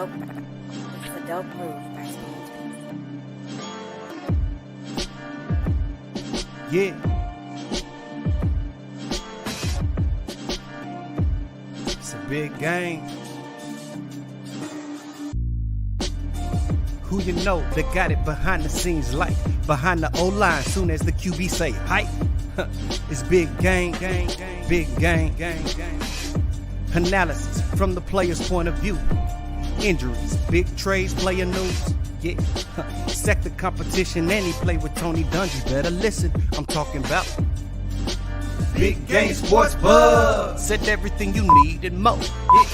a dope move by Steve. Yeah. It's a big game. Who you know that got it behind the scenes like behind the O-line soon as the QB say hype? It's big game, big game. Analysis from the player's point of view. Injuries, big trades, player news. Yeah, sector competition, and he play with Tony Dungy. Better listen, I'm talking about Big Game Sports Buzz. Said everything you need and more. Yeah.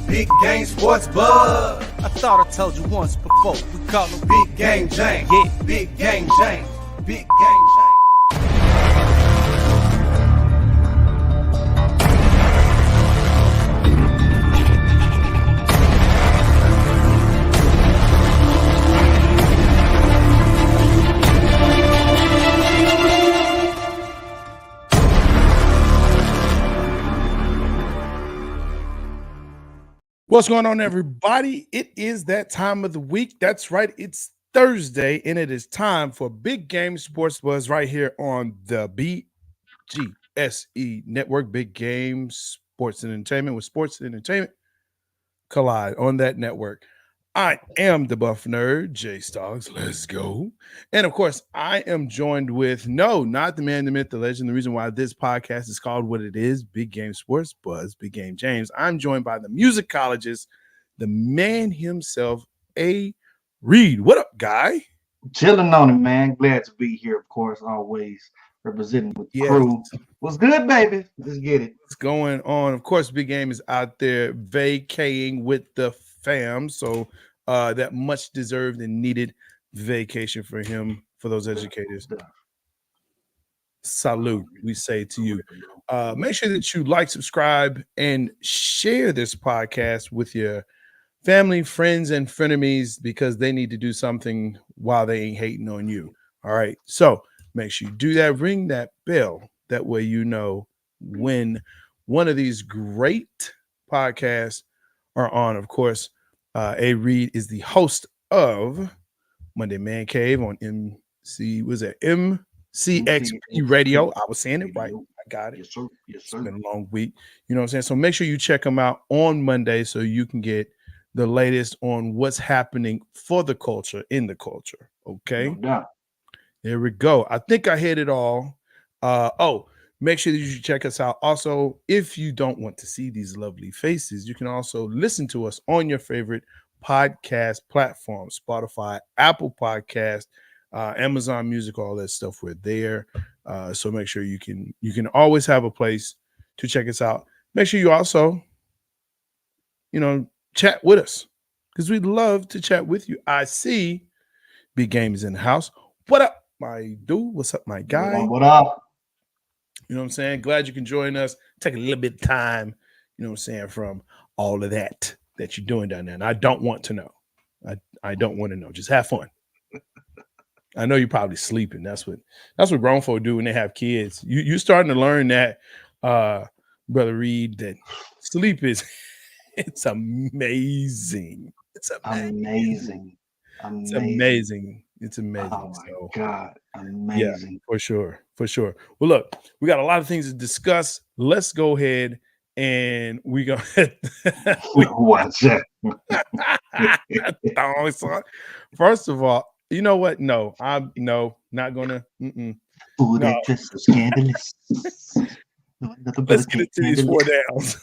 Big Game Sports Buzz. I thought I told you once before. We call him Big Game James. Yeah, Big Game James. Big Game James. What's going on, everybody? It is that time of the week. That's right. It's Thursday, and it is time for Big Game Sports Buzz right here on the BGSE Network. Big Game Sports and Entertainment, with sports and entertainment collide on that network. I am the Buff Nerd, Jay Stoggs. Let's go. And of course, I am joined with not the man, the myth, the legend. The reason why this podcast is called what it is, Big Game Sports Buzz, Big Game James. I'm joined by the musicologist, the man himself, A. Reed. What up, guy? Chilling on it, man. Glad to be here, of course, always representing with the crew. What's good, baby? Let's get it. What's going on? Of course, Big Game is out there vacating with the fam, so that much deserved and needed vacation for him, for those educators. Salute, we say to you. Make sure that you like, subscribe, and share this podcast with your family, friends, and frenemies, because they need to do something while they ain't hating on you. All right, so make sure you do that. Ring that bell. That way you know when one of these great podcasts are on. Of course, A. Reed is the host of Monday Man Cave on MCXP Radio. I was saying it right. I got it. Yes, sir. Yes, sir. It's been a long week. You know what I'm saying? So make sure you check them out on Monday so you can get the latest on what's happening for the culture, in the culture. Okay? No doubt. There we go. I think I hit it all. Make sure that you check us out. Also, if you don't want to see these lovely faces, you can also listen to us on your favorite podcast platform, Spotify, Apple Podcast, Amazon Music, all that stuff. We're there. So make sure you can always have a place to check us out. Make sure you also, chat with us, because we'd love to chat with you. I see Big Game is in the house. What up, my dude? What's up, my guy? What up? You know what I'm saying? Glad you can join us. Take a little bit of time, you know what I'm saying, from all of that you're doing down there. And I don't want to know. I don't want to know. Just have fun. I know you're probably sleeping. That's what grown folk do when they have kids. You're starting to learn that, Brother Reed, that sleep is it's amazing. It's amazing. It's amazing. It's amazing. Oh my God. Amazing. Yeah, for sure. Well, look, we got a lot of things to discuss. Let's go ahead and we go. Watch that. First of all, you know what? No, I'm not gonna. Oh, that just so scandalous. Let's get into these 4 downs.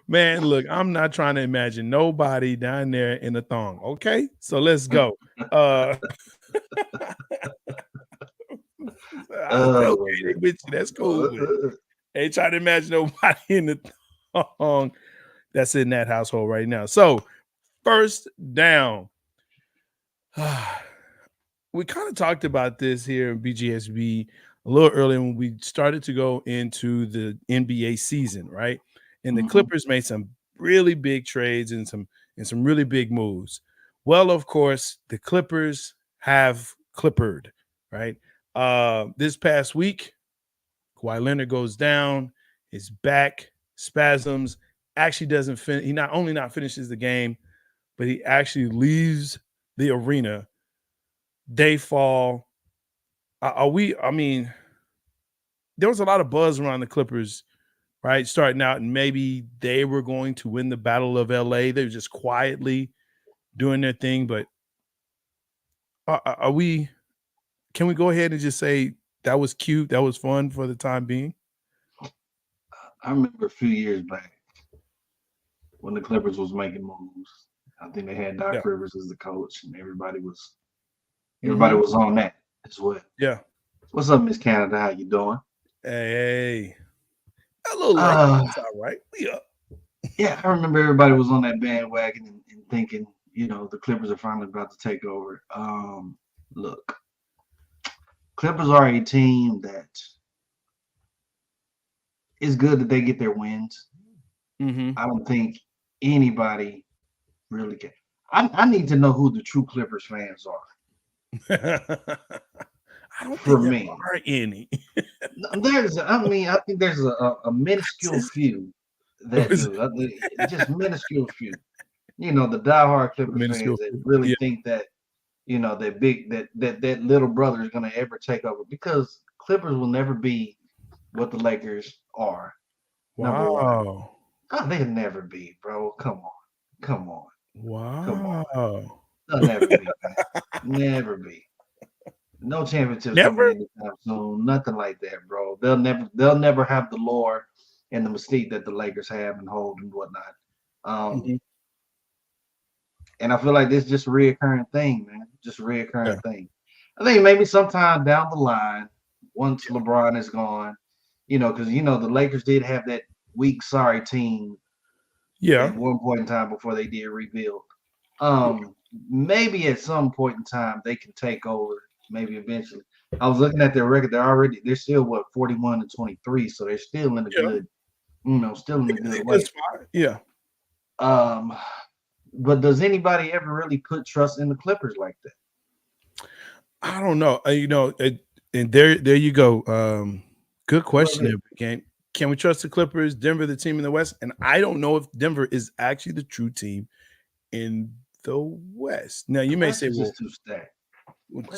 Man, look, I'm not trying to imagine nobody down there in a thong. Okay, so let's go. That's cool. Ain't trying to imagine nobody in the thong that's in that household right now. So, first down. We kind of talked about this here in BGSB a little earlier when we started to go into the NBA season, right? And the Clippers made some really big trades and some really big moves. Well, of course, the Clippers have clippered, right? This past week, Kawhi Leonard goes down, his back spasms, actually doesn't finish. He not only not finishes the game, but he actually leaves the arena. They fall. I mean, there was a lot of buzz around the Clippers, right? Starting out, and maybe they were going to win the Battle of LA. They were just quietly doing their thing. But can we go ahead and just say that was cute? That was fun for the time being? I remember a few years back when the Clippers was making moves. I think they had Doc Rivers as the coach, and everybody was on that as well. Yeah. What's up, Miss Canada? How you doing? Hey. A little late. It's all right. We up. Yeah, I remember everybody was on that bandwagon and thinking, the Clippers are finally about to take over. Look, Clippers are a team that is good that they get their wins. Mm-hmm. I don't think anybody really can. I need to know who the true Clippers fans are. I don't For think me, there are any. I think there's a minuscule few that do. Just minuscule few. The diehard Clippers fans that really think that, that little brother is going to ever take over, because Clippers will never be what the Lakers are. Wow. Oh, they'll never be, bro. Come on. Wow. Come on. They'll never be, man. Never be. No championships Never? coming anytime soon. Nothing like that, bro. They'll never have the lore and the mystique that the Lakers have and hold and whatnot. And I feel like this is just a reoccurring thing, man. Just a reoccurring thing. I think maybe sometime down the line, once LeBron is gone, because the Lakers did have that weak, sorry team. At one point in time before they did rebuild. Maybe at some point in time they can take over. Maybe eventually. I was looking at their record. They're still 41 and 23, so they're still in a good, still in a good way. Yeah. But does anybody ever really put trust in the Clippers like that? I don't know. And there you go. Good question. Can we trust the Clippers? Denver, the team in the West, and I don't know if Denver is actually the true team in the West. Now you may say, "Well,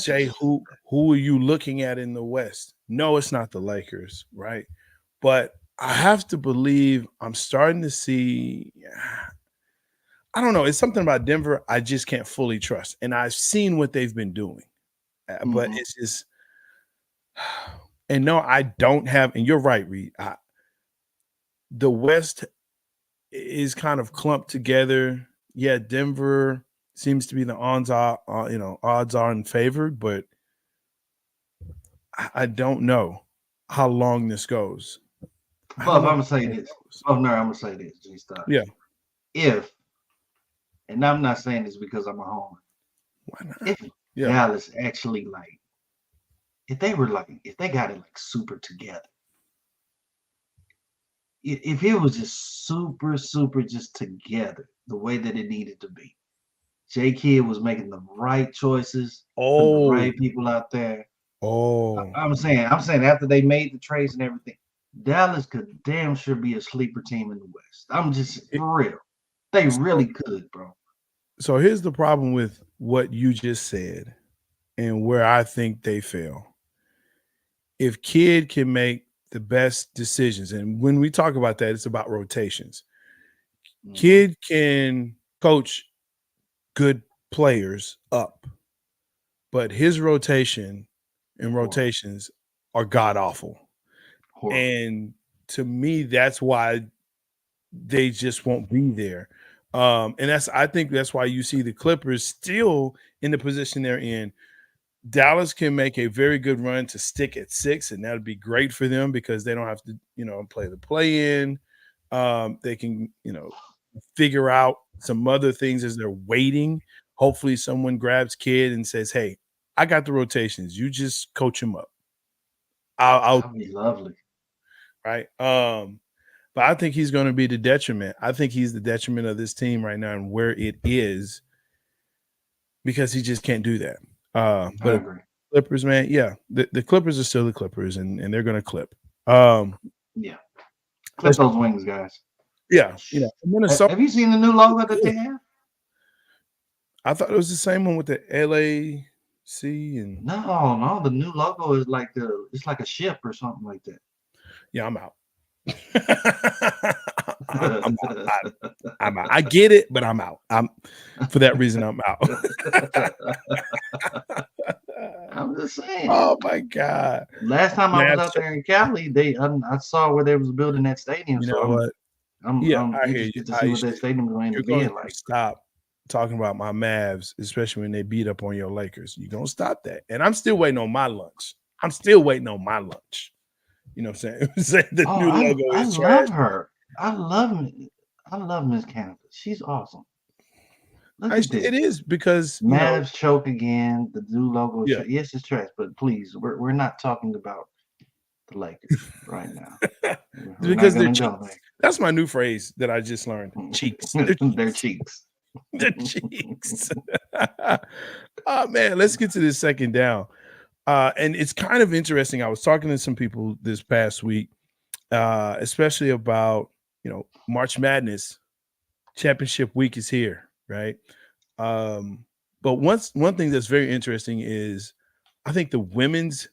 Jay, who are you looking at in the West?" No, it's not the Lakers, right? But I have to believe I'm starting to see. I don't know. It's something about Denver I just can't fully trust, and I've seen what they've been doing, but it's just. And no, I don't have. And you're right, Reed. The West is kind of clumped together. Yeah, Denver seems to be the odds are in favor, but I don't know how long this goes. Bob, I'm gonna say this. I'm gonna say this, G-Star. Yeah. And I'm not saying this because I'm a homer. Why not? If Dallas actually if they got it super together. If it was just super just together the way that it needed to be. J Kidd was making the right choices, putting the right people out there. I'm saying after they made the trades and everything, Dallas could damn sure be a sleeper team in the West. I'm just for real. They really could, bro. So here's the problem with what you just said and where I think they fail. If Kidd can make the best decisions, and when we talk about that, it's about rotations. Kidd can coach good players up, but his rotations are god awful. And to me, that's why they just won't be there. And I think that's why you see the Clippers still in the position they're in. Dallas can make a very good run to stick at 6, and that would be great for them because they don't have to, play the play-in. They can, figure out some other things as they're waiting. Hopefully someone grabs Kidd and says, "Hey, I got the rotations. You just coach him up." That'd be lovely. Right. But I think he's going to be the detriment. I think he's the detriment of this team right now and where it is because he just can't do that. But Clippers, man, yeah, the Clippers are still the Clippers, and they're gonna clip. Yeah, clip those wings, guys. Yeah. Minnesota. Have you seen the new logo that they have? I thought it was the same one with the LAC and no, the new logo is like it's like a ship or something like that. Yeah, I'm out. I'm out. I get it, but I'm out. For that reason, I'm out. I'm just saying. Oh my God! Last time I was out there in Cali, I saw where they was building that stadium. You know what? I'm interested to see what that stadium is going to be like. Stop talking about my Mavs, especially when they beat up on your Lakers. You're gonna stop that. And I'm still waiting on my lunch. You know what I'm saying? The new logo is trash. I love her. I love Miss Canada. She's awesome. It is because Mavs choke again. The new logo. Yeah. Yes, it's trash, but please, we're not talking about the Lakers right now. Because they're cheeks. That's my new phrase that I just learned. Cheeks. They're cheeks. They're cheeks. Oh man, let's get to this second down. And it's kind of interesting. I was talking to some people this past week, especially about, March Madness championship week is here, right? But one thing that's very interesting is I think the women's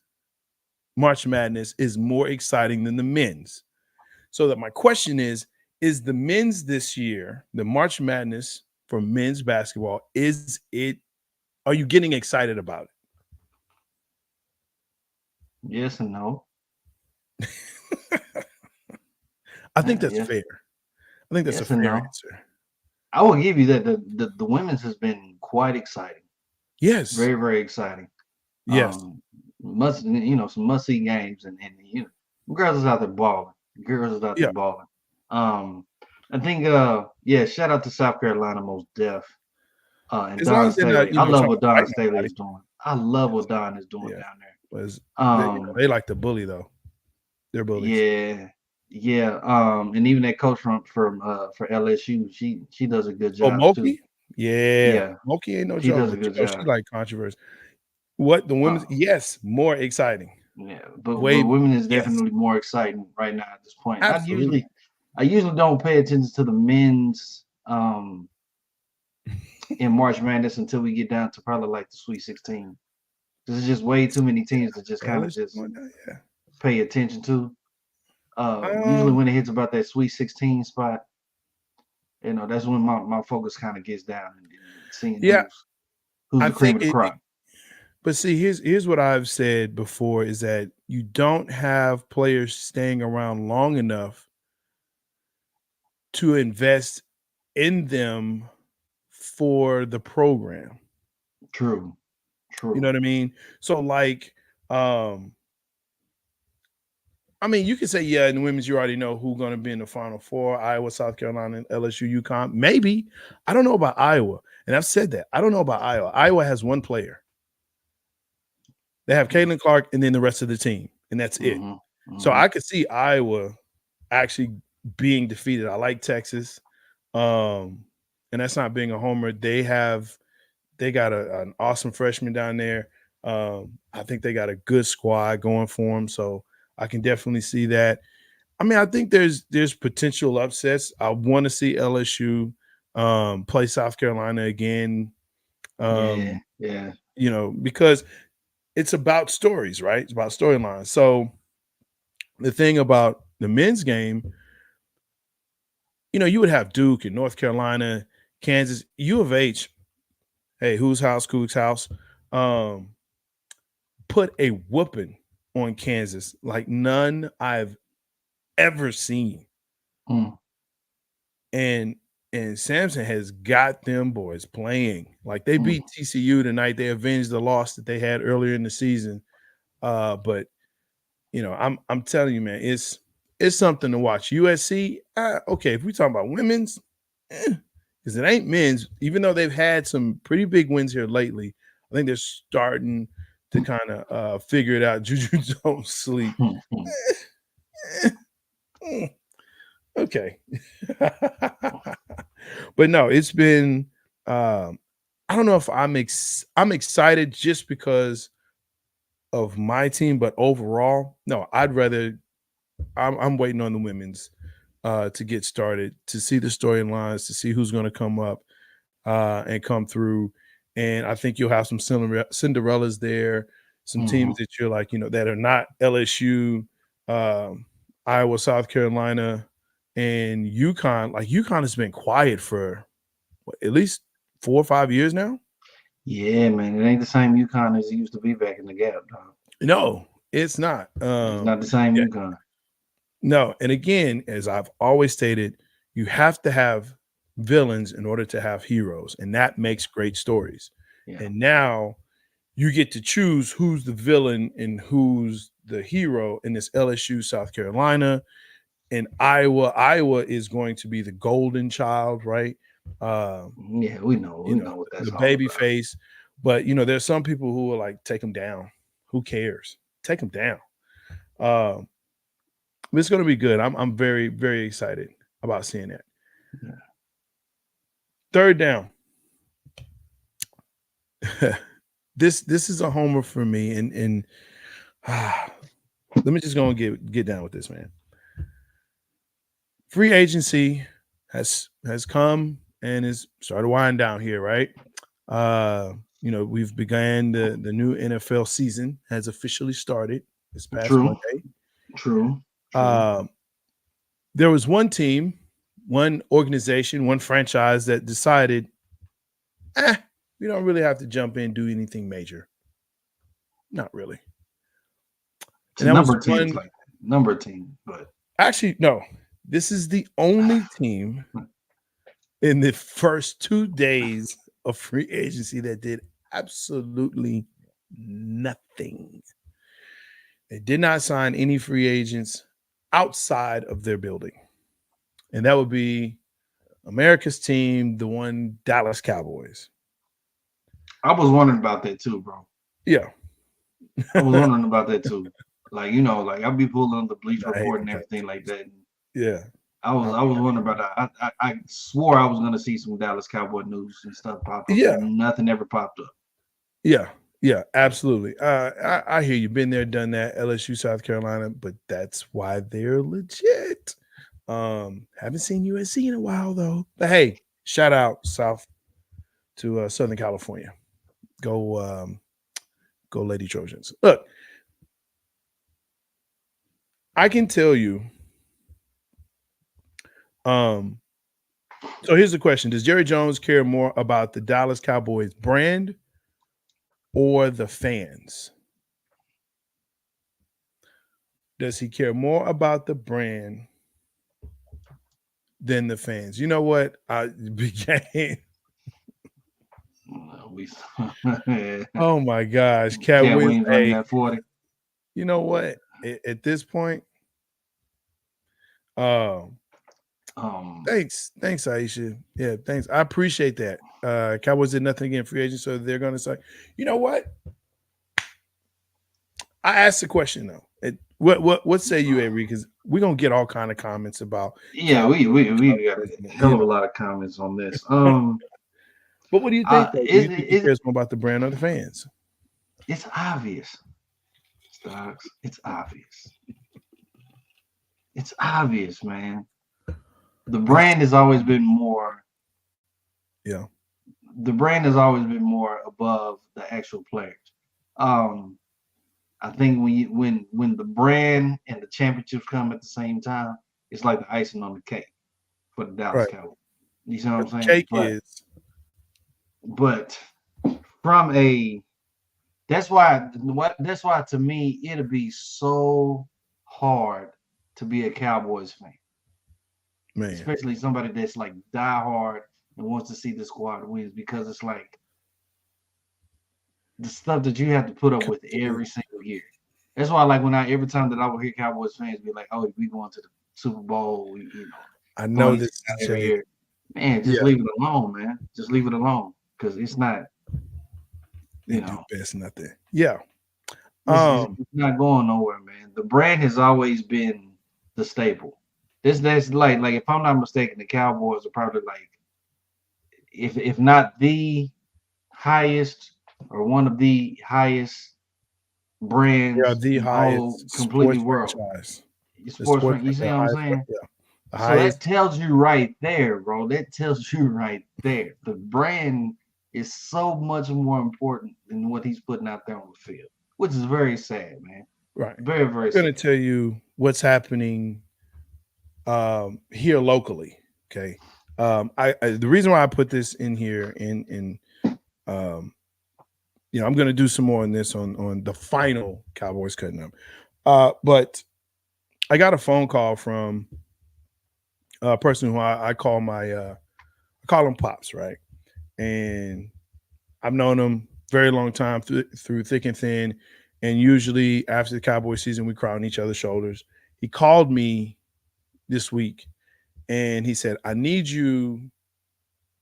March Madness is more exciting than the men's. So that my question is the men's this year, the March Madness for men's basketball, are you getting excited about it? Yes and no. I think that's fair. I think that's a fair answer. I will give you that the women's has been quite exciting. Yes. Very, very exciting. Yes. Some must-see games and girls is out there balling. I think shout out to South Carolina most def. And Don Staley. I love what Don Staley is doing. I love what Don is doing down there. They like to bully though. They're bullies. Yeah. And even that coach for LSU, she does a good job. Oh, Mulkey? Yeah. Mulkey ain't no joke. She does a good job. She like controversy. What the women's? Yes, more exciting. Yeah, but women is definitely more exciting right now at this point. Absolutely. I usually don't pay attention to the men's in March Madness until we get down to probably like the Sweet 16. There's just way too many teams to just kind of just pay attention to. Usually when it hits about that Sweet 16 spot, that's when my focus kind of gets down and seeing who's the cream of the crop. But see, here's what I've said before is that you don't have players staying around long enough to invest in them for the program. True. You know what I mean? So like, you could say, in the women's, you already know who's going to be in the Final Four: Iowa, South Carolina, LSU, UConn. Maybe. I don't know about Iowa. And I've said that. I don't know about Iowa. Iowa has one player. They have Caitlin Clark and then the rest of the team, and that's it. Mm-hmm. So I could see Iowa actually being defeated. I like Texas. And that's not being a homer. They got an awesome freshman down there. I think they got a good squad going for them. So I can definitely see that. I think there's potential upsets. I want to see LSU play South Carolina again. Because it's about stories, right? It's about storylines. So the thing about the men's game, you would have Duke and North Carolina, Kansas, U of H. Hey, whose house? Cook's house. Put a whooping on Kansas like none I've ever seen. And Sampson has got them boys playing. Like they beat TCU tonight. They avenged the loss that they had earlier in the season. But I'm telling you, man, it's something to watch. USC, okay, if we talk about women's, because it ain't men's, even though they've had some pretty big wins here lately, I think they're starting to kind of figure it out. Juju don't sleep. Okay. But no, it's been I don't know if I'm excited just because of my team, but overall, no, I'd rather. I'm waiting on the women's to get started, to see the storylines, to see who's going to come up and come through. And I think you'll have some Cinderellas there, some teams that you're like, that are not LSU, Iowa, South Carolina, and UConn. Like UConn has been quiet for at least 4 or 5 years now. Yeah, man, it ain't the same UConn as it used to be back in the Gap, dog. No, it's not. It's not the same UConn. No, and again, as I've always stated, you have to have villains in order to have heroes, and that makes great stories. Yeah. And now you get to choose who's the villain and who's the hero in this LSU, South Carolina, and Iowa. Iowa is going to be the golden child, right? Yeah, we know what that's the baby face. But there's some people who are like, take them down. Who cares? Take them down. It's going to be good. I'm very, very excited about seeing that. Yeah. Third down. This is a homer for me, and let me just go and get down with this, man. Free agency has come and is started winding down here, right? We've began the new NFL season has officially started this past Monday. True. There was one team, one organization, one franchise that decided, we don't really have to jump in and do anything major. Not really. And number team, but actually, no. This is the only team in the first 2 days of free agency that did absolutely nothing. They did not sign any free agents outside of their building. And that would be America's team, the one Dallas Cowboys. I was wondering about that too, bro. Yeah. I was wondering about that too. Like, I'll be pulling the Bleacher Report and everything like that. Yeah. I was wondering about that. I swore I was gonna see some Dallas Cowboy news and stuff pop up. Yeah. Nothing ever popped up. Yeah. Yeah, absolutely. I hear you. Been there, done that. LSU, South Carolina, but that's why they're legit. Haven't seen USC in a while though. But hey, shout out South to Southern California. Go Lady Trojans. Look, I can tell you. So here's the question: does Jerry Jones care more about the Dallas Cowboys brand or the fans? Does he care more about the brand than the fans? You know what? I began. Oh my gosh, Cat Williams, hey, 40. You know what? At this point, thanks, Aisha. Yeah, thanks. I appreciate that. Cowboys did nothing against free agents, so they're going to say, you know what? I asked the question though. What say you, Avery? Because we're gonna get all kind of comments about. Yeah, we got a hell of a lot of comments on this. But what do you think? Do you think he cares more about the brand or the fans? It's obvious, Stocks. It's obvious. It's obvious, man. The brand has always been more. Yeah. The brand has always been more above the actual players. I think when the brand and the championships come at the same time, it's like the icing on the cake for the Dallas Cowboys. You see what I'm saying? But from that's why to me it'll be so hard to be a Cowboys fan. Man. Especially somebody that's like diehard and wants to see the squad wins, because it's like the stuff that you have to put up with every single year. That's why, like, every time that I would hear Cowboys fans be like, "Oh, we going to the Super Bowl," I know this every year. Man, just leave it alone, man. Just leave it alone, because it's not. They do best nothing. Yeah. It's not going nowhere, man. The brand has always been the staple. That's like if I'm not mistaken, the Cowboys are probably like, if not the highest or one of the highest brands the in the whole highest completely sports world. franchise. Sports franchise. You see what I'm saying? The So highest. that tells you right there, bro. That tells you right there. The brand is so much more important than what he's putting out there on the field, which is very sad, man. Right. Very, very I'm going sad. to tell you what's happening here locally. Okay. The reason why I put this in here I'm going to do some more on this on the final Cowboys cutting up. But I got a phone call from a person who I call I call him Pops, right? And I've known him very long time through thick and thin. And usually after the Cowboy season, we cry on each other's shoulders. He called me this week and he said, I need you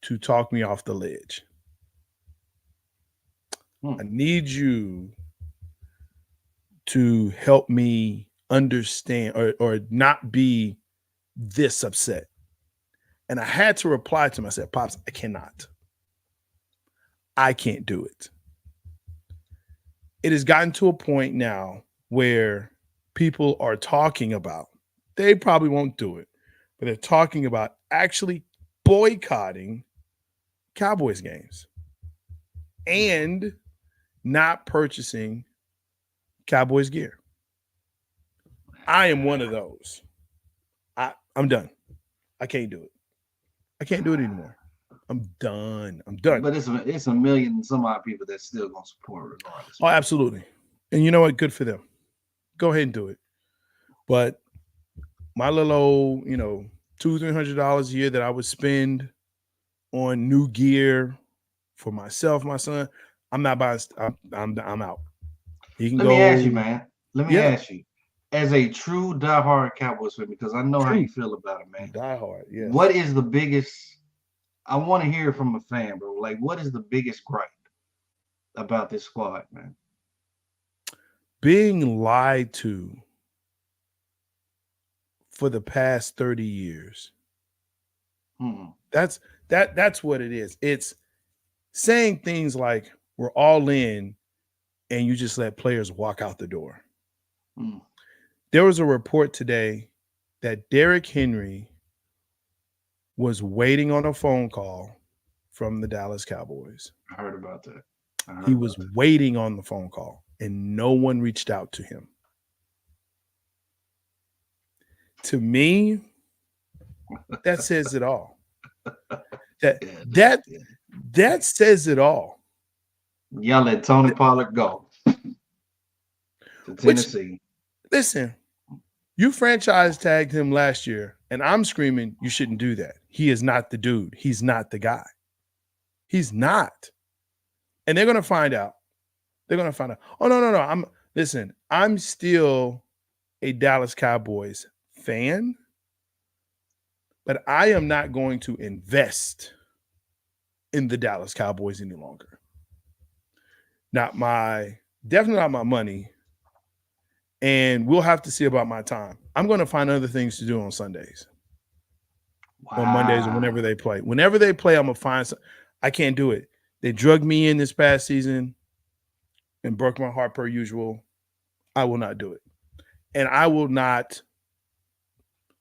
to talk me off the ledge. I need you to help me understand or not be this upset. And I had to reply to him. I said, Pops, I cannot. I can't do it. It has gotten to a point now where people are talking about, they probably won't do it, but they're talking about actually boycotting Cowboys games and not purchasing Cowboys gear. I am one of those. I'm done. I can't do it. I can't do it anymore. I'm done. But it's a million and some odd people that's still gonna support regardless. Oh, absolutely. And you know what? Good for them. Go ahead and do it. But my little old, $200-$300 a year that I would spend on new gear for myself, my son, I'm not buying. I'm out. He can Let go. me ask you, man. Let me ask you, as a true diehard Cowboys fan, because I know how you feel about it, man. Diehard, yes. What is the biggest? I want to hear from a fan, bro. Like, what is the biggest gripe about this squad, man? Being lied to for the past 30 years. That's what it is. It's saying things like we're all in and you just let players walk out the door. There was a report today that Derrick Henry was waiting on a phone call from the Dallas Cowboys. I heard about that. He was waiting on the phone call and no one reached out to him. To me, that says it all. That says it all. Y'all let Tony Pollard go to Tennessee. Listen, you franchise tagged him last year, and I'm screaming you shouldn't do that. He is not the dude. He's not the guy. He's not. And they're going to find out. They're going to find out. Oh, no. I'm still a Dallas Cowboys fan, but I am not going to invest in the Dallas Cowboys any longer. Definitely not my money. And we'll have to see about my time. I'm going to find other things to do on Sundays. Or Mondays or whenever they play. Whenever they play, I'm going to find some. I can't do it. They drugged me in this past season and broke my heart per usual. I will not do it. And I will not.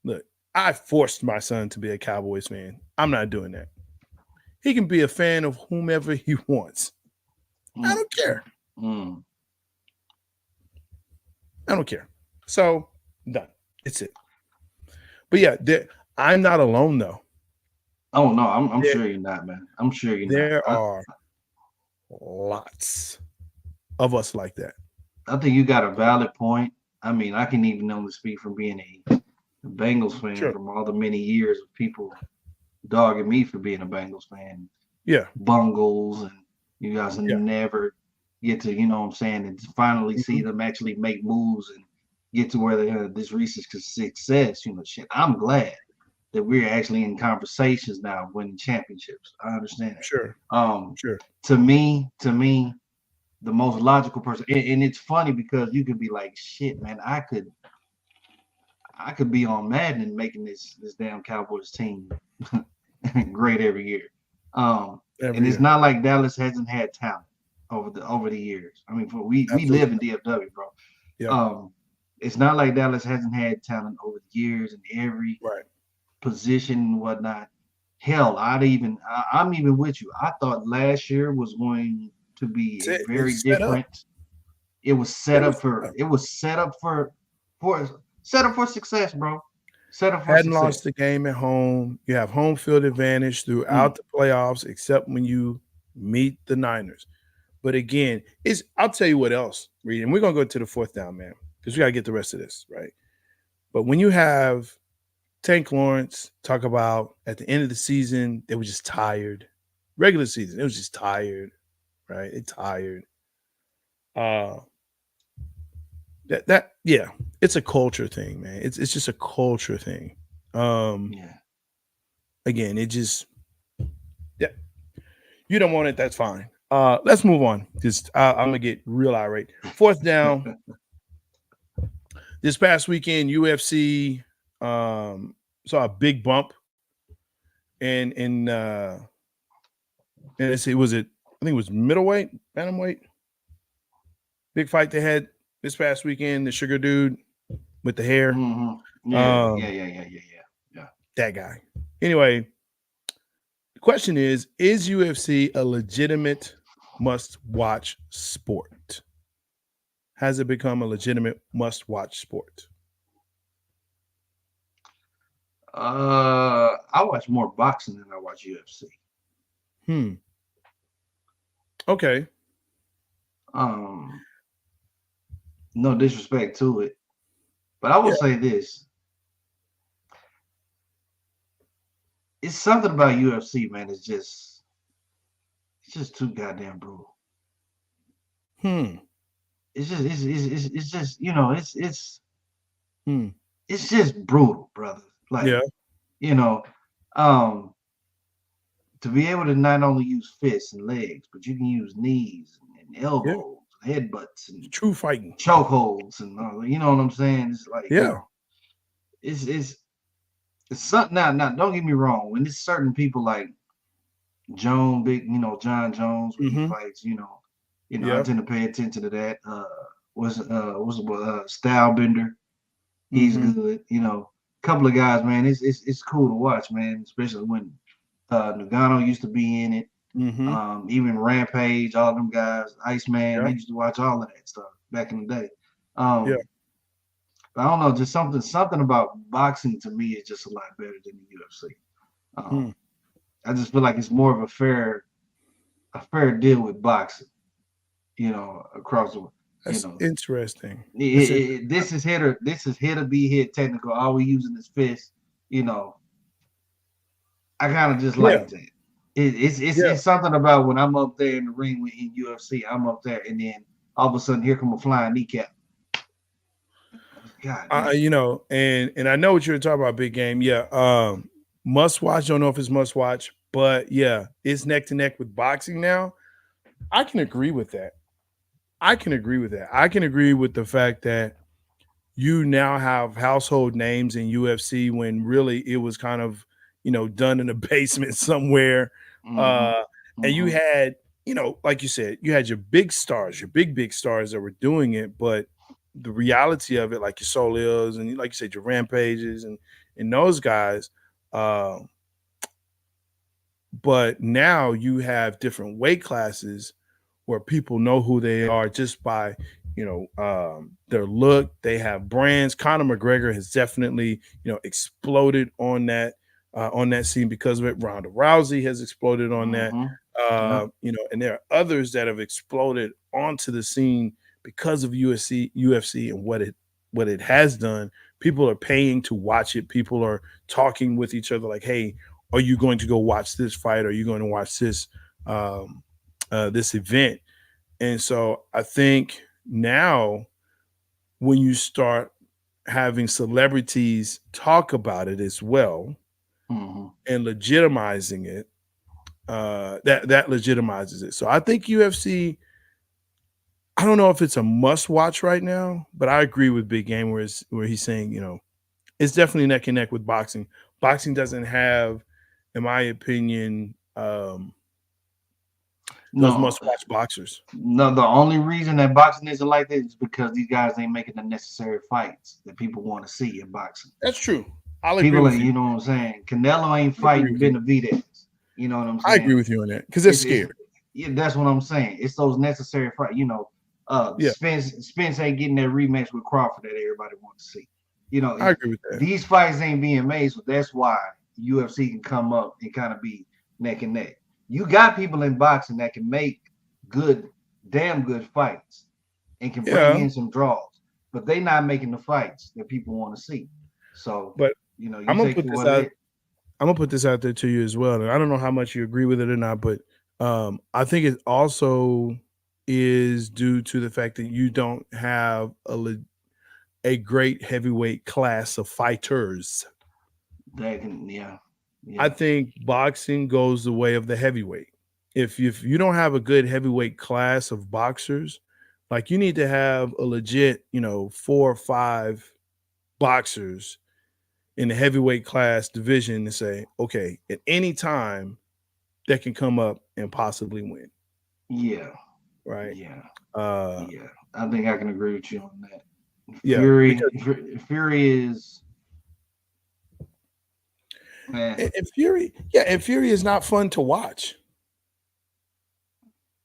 Look, I forced my son to be a Cowboys fan. I'm not doing that. He can be a fan of whomever he wants. I don't care. I don't care. So, done. It's it. But yeah, I'm not alone though. Oh no, I'm sure you're not, man. I'm sure you're not. There are lots of us like that. I think you got a valid point. I mean, I can even only speak from being a Bengals fan from all the many years of people dogging me for being a Bengals fan. Yeah. Bungles, and you guys never get to, you know what I'm saying, and finally see them actually make moves and get to where they have this recent success. Shit. I'm glad that we're actually in conversations now, winning championships. I understand that. Sure. To me, the most logical person, and it's funny because you could be like, shit, man, I could be on Madden and making this damn Cowboys team great every year. and it's not like Dallas hasn't had talent over the years. I mean, we live in DFW, bro. Yeah. It's not like Dallas hasn't had talent over the years in every position and whatnot. Hell, I'm even with you. I thought last year was going to be very different. It was set up for success, bro. Hadn't lost the game at home. You have home field advantage throughout the playoffs, except when you meet the Niners. But again, I'll tell you what else, Reed, and we're gonna go to the fourth down, man, because we gotta get the rest of this right. But when you have Tank Lawrence talk about at the end of the season, they were just tired. Regular season, it was just tired, right? They tired. It's a culture thing, man. It's just a culture thing. Again, it just you don't want it, that's fine. Let's move on. I'm gonna get real irate. Fourth down. This past weekend, UFC saw a big bump and let's see, I think it was middleweight, bantamweight. Big fight they had this past weekend, the sugar dude with the hair. Yeah. That guy. Anyway, the question is UFC a legitimate must-watch sport? Has it become a legitimate must-watch sport? I watch more boxing than I watch UFC. Okay. No disrespect to it, but I will say this. It's something about UFC, man. It's just too goddamn brutal. It's just it's just brutal, brother. Like, to be able to not only use fists and legs, but you can use knees and elbows, and headbutts, and true fighting, chokeholds, and you know what I'm saying? It's like, it's something. Now, don't get me wrong. When it's certain people like John Jones, when he fights, I tend to pay attention to that. Stylebender? He's good. A couple of guys, man. It's cool to watch, man. Especially when Nagano used to be in it. Even Rampage, all them guys, Iceman. I used to watch all of that stuff back in the day. But I don't know, just something about boxing to me is just a lot better than the UFC. I just feel like it's more of a fair deal with boxing, across the world. That's interesting. This is hit or be hit technical. All we using is fist. I kind of just like that. It's something about when I'm up there in the ring in UFC. I'm up there, and then all of a sudden, here come a flying kneecap. God, and I know what you're talking about, Big Game. Yeah, must watch. Don't know if it's must watch, but it's neck to neck with boxing now. I can agree with that. I can agree with the fact that you now have household names in UFC when really it was kind of, done in a basement somewhere. And you had, like you said, you had your big stars that were doing it, but the reality of it, like your Solios and like you said, your Rampages and those guys. But now you have different weight classes where people know who they are just by, their look. They have brands. Conor McGregor has definitely, exploded on that scene because of it. Ronda Rousey has exploded on that. And there are others that have exploded onto the scene because of UFC and what it has done. People are paying to watch it. People are talking with each other like, hey, are you going to go watch this fight? Are you going to watch this this event? And so I think now when you start having celebrities talk about it as well and legitimizing it, that legitimizes it. So I think UFC, I don't know if it's a must watch right now, but I agree with Big Game where he's saying, it's definitely neck and neck with boxing. Boxing doesn't have, in my opinion, those must-watch boxers. No, the only reason that boxing isn't like that is because these guys ain't making the necessary fights that people want to see in boxing. That's true. I'll agree with you. You know what I'm saying? Canelo ain't fighting Benavidez. You know what I'm saying? I agree with you on that because they're scared. Yeah, that's what I'm saying. It's those necessary fights. You know, Spence ain't getting that rematch with Crawford that everybody wants to see. You know, I agree with that. These fights ain't being made, so that's why UFC can come up and kind of be neck and neck. You got people in boxing that can make damn good fights and can bring in some draws, but they not making the fights that people want to see. So, but you know, I'm gonna put this out. I'm gonna put this out there to you as well, and I don't know how much you agree with it or not, but I think it also is due to the fact that you don't have a great heavyweight class of fighters. That can, yeah. I think boxing goes the way of the heavyweight. If you don't have a good heavyweight class of boxers, like you need to have a legit, 4 or 5 boxers in the heavyweight class division to say, okay, at any time that can come up and possibly win. Yeah. Right. Yeah. Yeah. I think I can agree with you on that. Yeah. Fury is. Man. And Fury is not fun to watch.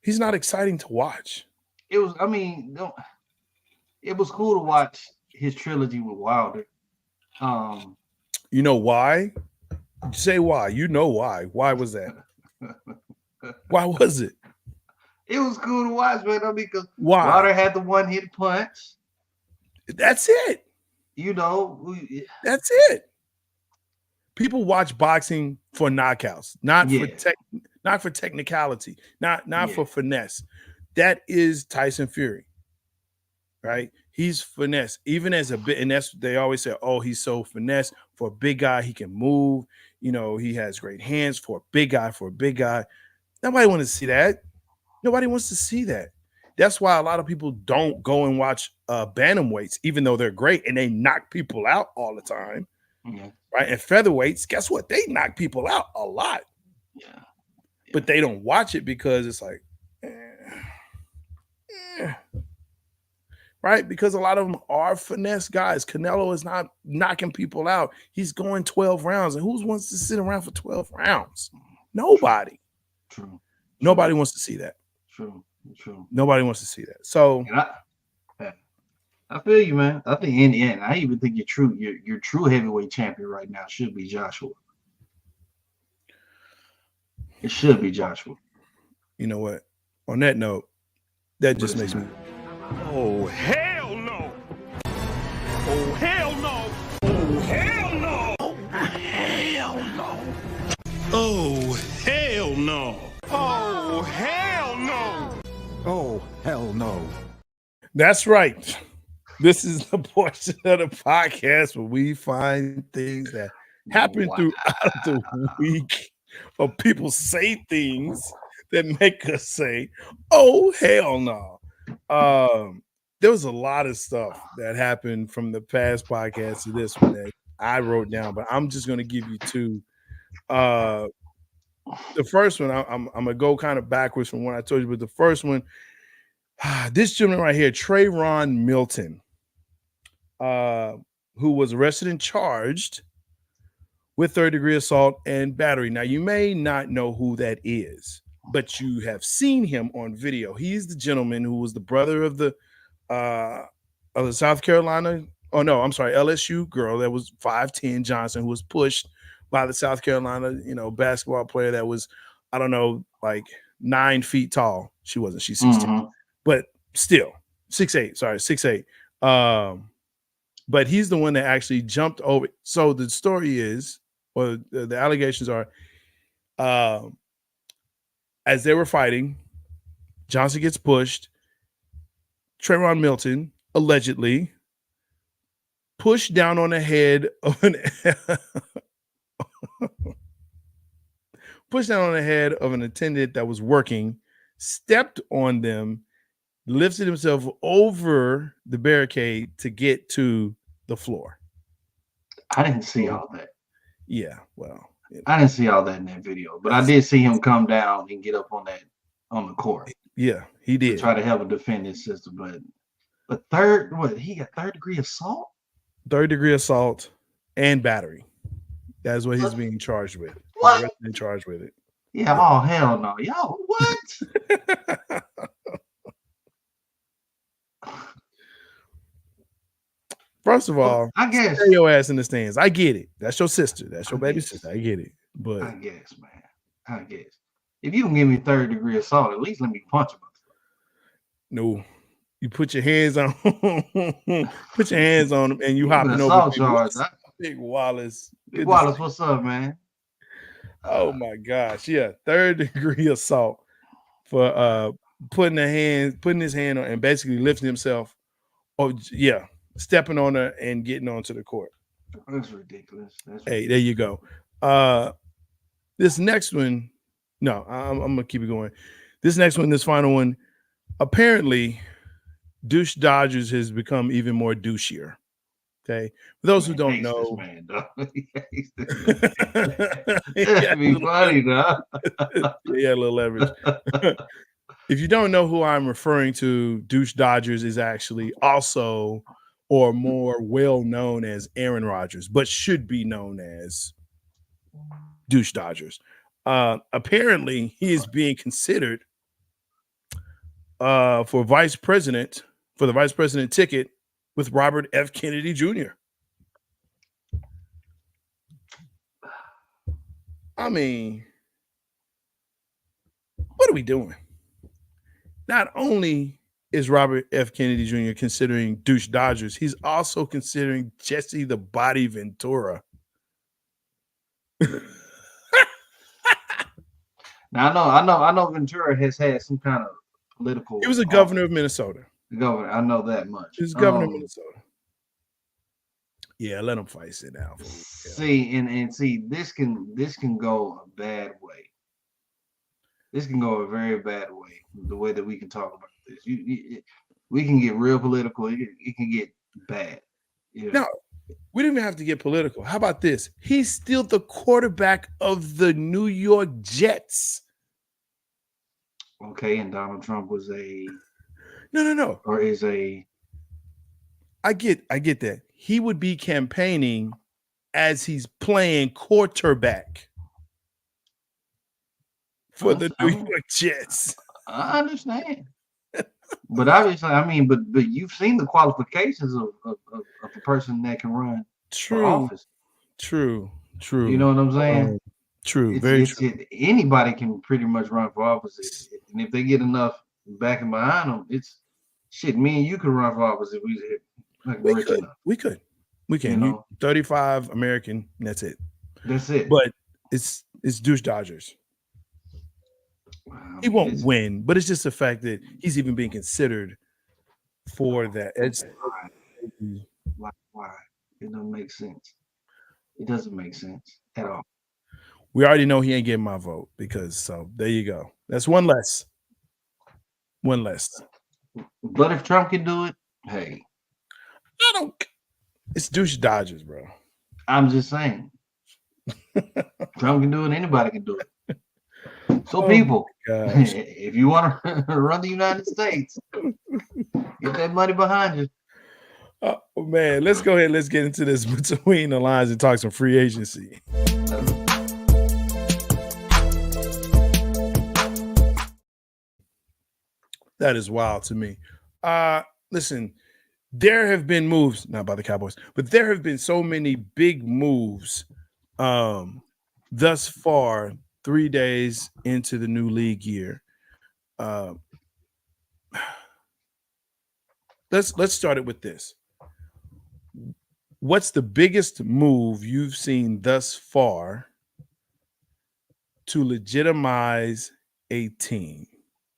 He's not exciting to watch. It was cool to watch his trilogy with Wilder. You know why? Say why. You know why. Why was that? Why was it? It was cool to watch, man. Because why? Wilder had the one-hit punch. That's it. That's it. People watch boxing for knockouts, not for technicality, not for finesse. That is Tyson Fury, right? He's finesse, even as a bit, and that's they always say, oh, he's so finesse for a big guy. He can move. He has great hands for a big guy. Nobody wants to see that. Nobody wants to see that. That's why a lot of people don't go and watch bantamweights, even though they're great and they knock people out all the time. Yeah. Right. And featherweights, guess what? They knock people out a lot. Yeah. But they don't watch it because it's like, right? Because a lot of them are finesse guys. Canelo is not knocking people out. He's going 12 rounds. And who wants to sit around for 12 rounds? Nobody. True. Nobody wants to see that. True. Nobody wants to see that. So I feel you, man. I think in the end, I even think your true heavyweight champion right now should be Joshua. It should be Joshua. You know what? On that note, that just makes me. Oh, hell no! Oh, hell no! Oh, hell no! Oh, hell no! Oh, hell no! Oh, hell no! Oh, hell no. That's right. This is the portion of the podcast where we find things that happen throughout the week, or people say things that make us say, oh, hell no. There was a lot of stuff that happened from the past podcast to this one that I wrote down, but I'm just going to give you 2. The first one, I'm going to go kind of backwards from what I told you, but the first one, this gentleman right here, Trayvon Milton, who was arrested and charged with third-degree assault and battery. Now, you may not know who that is, but you have seen him on video. He's the gentleman who was the brother of the South Carolina, LSU girl that was 5'10", Johnson, who was pushed by the South Carolina, basketball player that was, I don't know, like 9 feet tall. She wasn't. She's 6'10", but still 6'8". Sorry, 6'8". But he's the one that actually jumped over. So the story is, or the allegations are, as they were fighting, Johnson gets pushed. Trayvon Milton allegedly pushed down on the head of an attendant that was working, stepped on them, lifted himself over the barricade to get to the floor. I didn't see all that. Yeah, well. I didn't see all that in that video, but I did see him come down and get up on that on the court. Yeah, he did. To try to help defend his sister, but he got third-degree assault? Third-degree assault and battery. That's what he's being charged with. What? He's being charged with it. Yeah, oh hell no. Yo, what? First of all, I guess stay your ass in the stands. I get it. That's your sister. That's your baby sister. I get it. But I guess, man. I guess. If you can give me third-degree assault, at least let me punch him. No. You put your hands on put your hands on him and you hopping over Big Wallace. Big Wallace, what's up, man? Oh my gosh. Yeah. Third-degree assault for putting his hand on and basically lifting himself. Oh yeah. Stepping on her and getting onto the court. That's ridiculous. Hey, there you go. This next one, no, I'm gonna keep it going. This final one, apparently, douche Dodgers has become even more douchier. Okay, for those who don't know, that'd be funny, dog. Yeah, a little leverage. If you don't know who I'm referring to, douche Dodgers is actually also or more well known as Aaron Rodgers, but should be known as douche Dodgers. Apparently, he is being considered for the vice president ticket with Robert F. Kennedy Jr. I mean, what are we doing? Not only is Robert F. Kennedy Jr. considering douche Dodgers, he's also considering Jesse the Body Ventura. Now I know Ventura has had some kind of political. He was a governor of Minnesota. The governor, I know that much. He was governor of Minnesota. Yeah, let him fight. Sit down. See, and see, this can go a bad way. This can go a very bad way. The way that we can talk about this, we can get real political. It can get bad. You know? No, we don't even have to get political. How about this? He's still the quarterback of the New York Jets. Okay, and Donald Trump was a no, or is a. I get that. He would be campaigning as he's playing quarterback for the New York Jets. I understand. But obviously, I mean, but you've seen the qualifications of a person that can run for office. True. You know what I'm saying? True. Anybody can pretty much run for office, and if they get enough backing behind them, it's shit. Me and you could run for office if we could. We can. You know? 35 American. That's it. But it's douche Dodgers. He won't win, but it's just the fact that he's even being considered for that. It's why? It doesn't make sense. It doesn't make sense at all. We already know he ain't getting my vote so there you go. That's one less. But if Trump can do it, hey. It's douche Dodgers, bro. I'm just saying. Trump can do it, anybody can do it. So people, if you want to run the United States, get that money behind you. Oh man, let's go ahead. Let's get into this between the lines and talk some free agency. That is wild to me. Listen, there have been moves, not by the Cowboys, but there have been so many big moves thus far. 3 days into the new league year. Let's start it with this. What's the biggest move you've seen thus far to legitimize a team?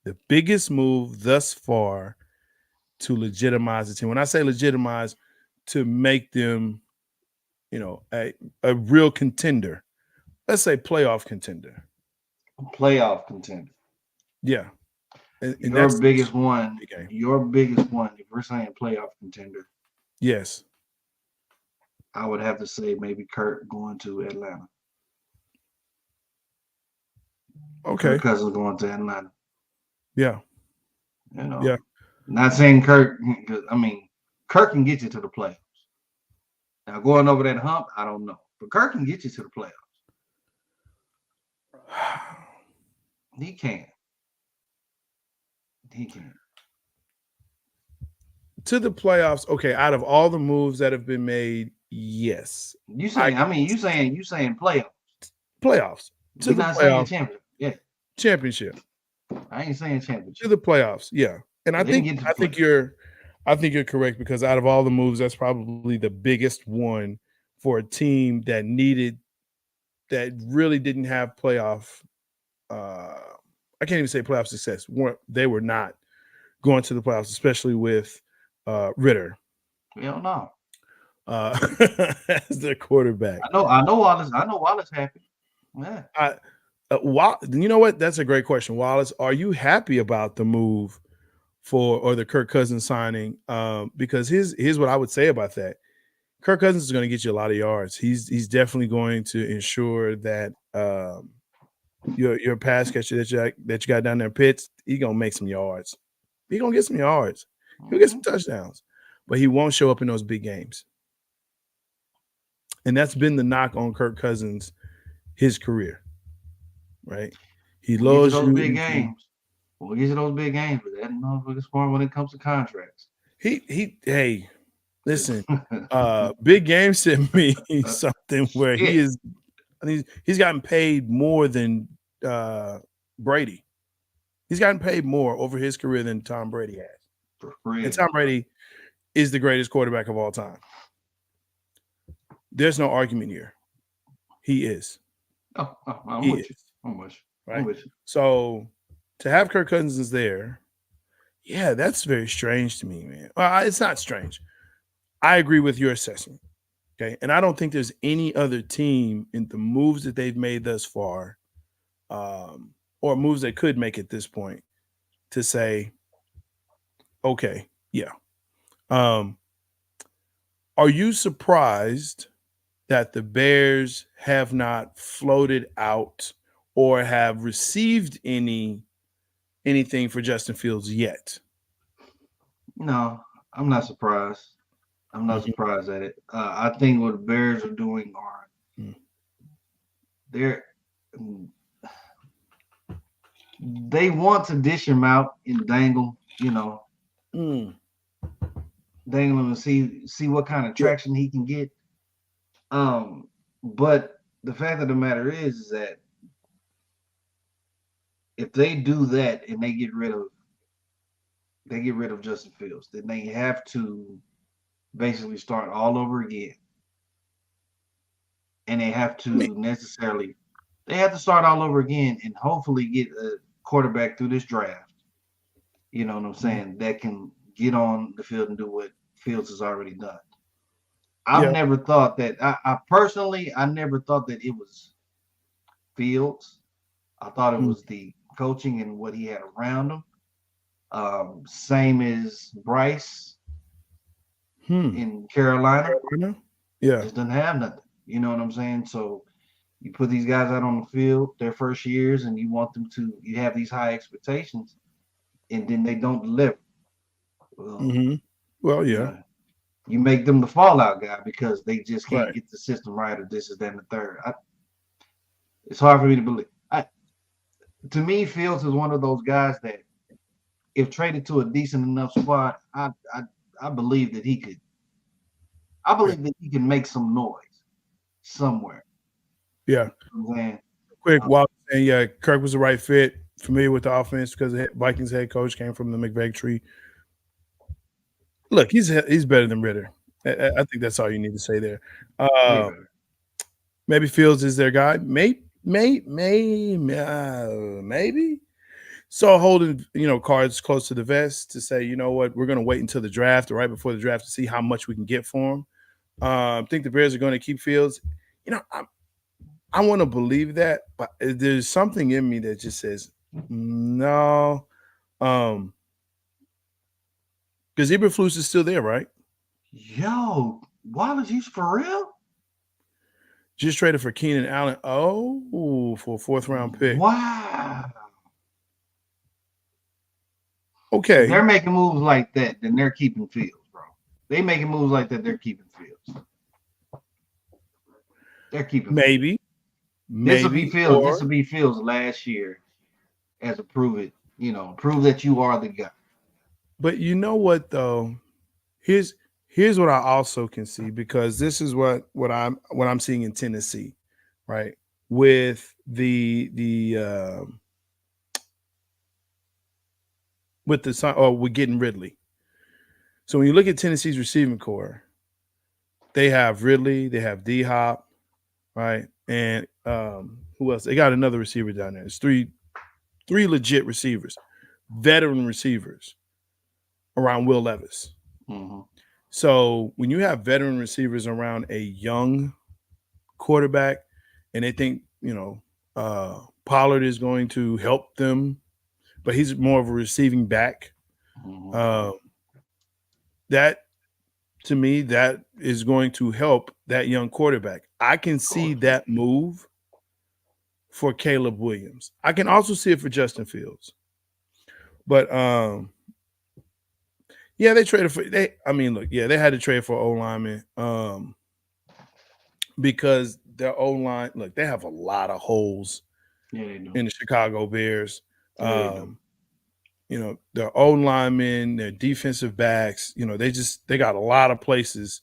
The biggest move thus far to legitimize a team. When I say legitimize, to make them, a real contender. Let's say playoff contender. Playoff contender. Yeah. And your biggest one. Your biggest one, if we're saying playoff contender. Yes. I would have to say maybe Kirk going to Atlanta. Okay. Kirk Cousins going to Atlanta. Yeah. You know. Yeah. Not saying Kirk. I mean, Kirk can get you to the playoffs. Now going over that hump, I don't know, but Kirk can get you to the playoffs. He can. He can. To the playoffs, okay. Out of all the moves that have been made, yes. You saying playoffs. Playoffs. We're not saying championship. Yeah. Championship. I ain't saying championship. To the playoffs, yeah. And I think you're correct, because out of all the moves, that's probably the biggest one for a team that really didn't have playoff. I can't even say playoff success. They were not going to the playoffs, especially with Ritter. We don't know. As their quarterback. I know Wallace happy. Yeah. You know what? That's a great question, Wallace. Are you happy about the move or the Kirk Cousins signing? Because here's what I would say about that. Kirk Cousins is going to get you a lot of yards. He's definitely going to ensure that your pass catcher that you got down there in Pitts, he's gonna make some yards. He's gonna get some yards. He'll get some touchdowns, but he won't show up in those big games. And that's been the knock on Kirk Cousins his career, right? He loves those big games. We'll get you those big games, but that motherfucker's smart when it comes to contracts. Hey, listen, big games to me something where he's gotten paid more than Brady. He's gotten paid more over his career than Tom Brady has. And Tom Brady is the greatest quarterback of all time. There's no argument here. He is. I'm with you. Right? So to have Kirk Cousins there, yeah, that's very strange to me, man. Well, it's not strange. I agree with your assessment. Okay. And I don't think there's any other team in the moves that they've made thus far, or moves they could make at this point, to say, okay, yeah. Are you surprised that the Bears have not floated out or have received anything for Justin Fields yet? No, I'm not surprised. I'm not surprised at it. I think what the Bears are doing they want to dish him out and dangle, dangle him and see what kind of traction he can get. But the fact of the matter is that if they do that and they get rid of Justin Fields, then they have to basically start all over again. And they have to start all over again and hopefully get a quarterback through this draft. You know what I'm saying? That can get on the field and do what Fields has already done. I've never thought that. I personally never thought that it was Fields. I thought it was the coaching and what he had around him. Same as Bryce in Carolina. Yeah. Just doesn't have nothing. You know what I'm saying? So you put these guys out on the field their first years and you want them to, you have these high expectations and then they don't deliver. Well, yeah. You make them the fallout guy because they just can't get the system right, or this is that and the third. It's hard for me to believe. To me, Fields is one of those guys that, if traded to a decent enough squad, I believe that he could. I believe that he can make some noise somewhere. Yeah. Quick, while saying Kirk was the right fit, familiar with the offense because the Vikings head coach came from the McVay tree. Look, he's better than Ritter. I think that's all you need to say there. Maybe Fields is their guy. Maybe. So holding cards close to the vest to say, you know what, we're going to wait until the draft or right before the draft to see how much we can get for him. I think the Bears are going to keep Fields. I want to believe that, but there's something in me that just says no. Because Eberflus is still there, right? Yo, Wallace, you for real? Just traded for Keenan Allen. Oh, for a 4th round pick. Wow. Okay. If they're making moves like that, then they're keeping Fields, bro. They making moves like that, they're keeping Fields. They're keeping maybe. Fields. This will be Fields last year as a prove that you are the guy. But you know what though? Here's what I also can see, because this is what I'm seeing in Tennessee, right? With with getting Ridley. So when you look at Tennessee's receiving core, they have Ridley, they have D-Hop, right? And who else? They got another receiver down there. It's three legit receivers, veteran receivers around Will Levis. Mm-hmm. So when you have veteran receivers around a young quarterback, and they think, Pollard is going to help them, but he's more of a receiving back. Mm-hmm. That, to me, that is going to help that young quarterback. I can see that move for Caleb Williams. I can also see it for Justin Fields. But yeah, they traded for they had to trade for O-lineman because their O-line, they have a lot of holes in the Chicago Bears. Their O-linemen, their defensive backs, they got a lot of places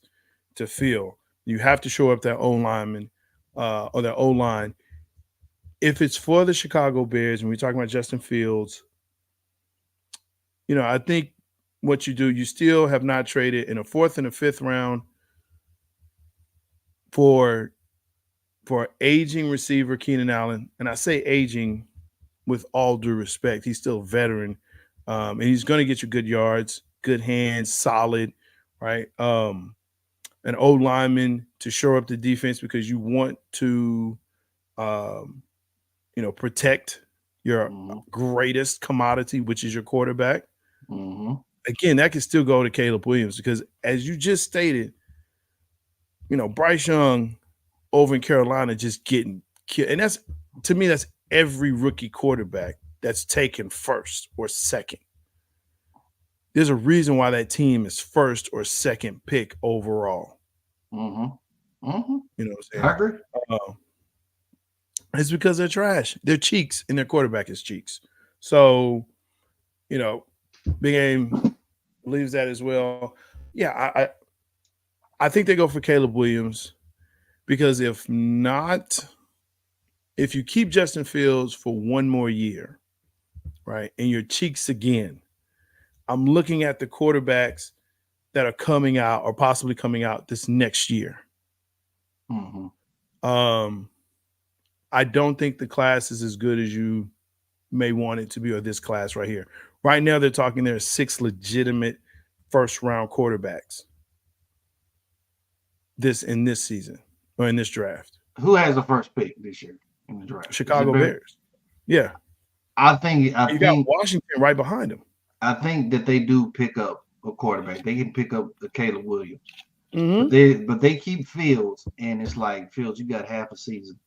to fill. You have to show up that O-lineman or their O-line. If it's for the Chicago Bears, and we're talking about Justin Fields, I think what you do, you still have not traded in a 4th and a 5th round for aging receiver Keenan Allen. And I say aging with all due respect. He's still a veteran, and he's going to get you good yards, good hands, solid, right? An old lineman to shore up the defense, because you want to, protect your greatest commodity, which is your quarterback. Mm-hmm. Again, that can still go to Caleb Williams, because as you just stated, Bryce Young over in Carolina just getting killed. And that's, to me, that's every rookie quarterback that's taken 1st or 2nd. There's a reason why that team is 1st or 2nd pick overall. Mm-hmm. Mm-hmm. You know what I'm saying? I agree. It's because they're trash. They're cheeks, and their quarterback is cheeks. So, Big Aim believes that as well. Yeah, I think they go for Caleb Williams, because if you keep Justin Fields for one more year, right, and your cheeks again, I'm looking at the quarterbacks that are coming out or possibly coming out this next year. Mm-hmm. I don't think the class is as good as you may want it to be, or this class right here. Right now, they're talking there are 6 legitimate 1st-round quarterbacks in this season or in this draft. Who has the 1st pick this year in the draft? Chicago Bears. Yeah. I think got Washington right behind them. I think that they do pick up a quarterback. They can pick up the Caleb Williams. Mm-hmm. But they keep Fields, and it's like, Fields, you got half a season.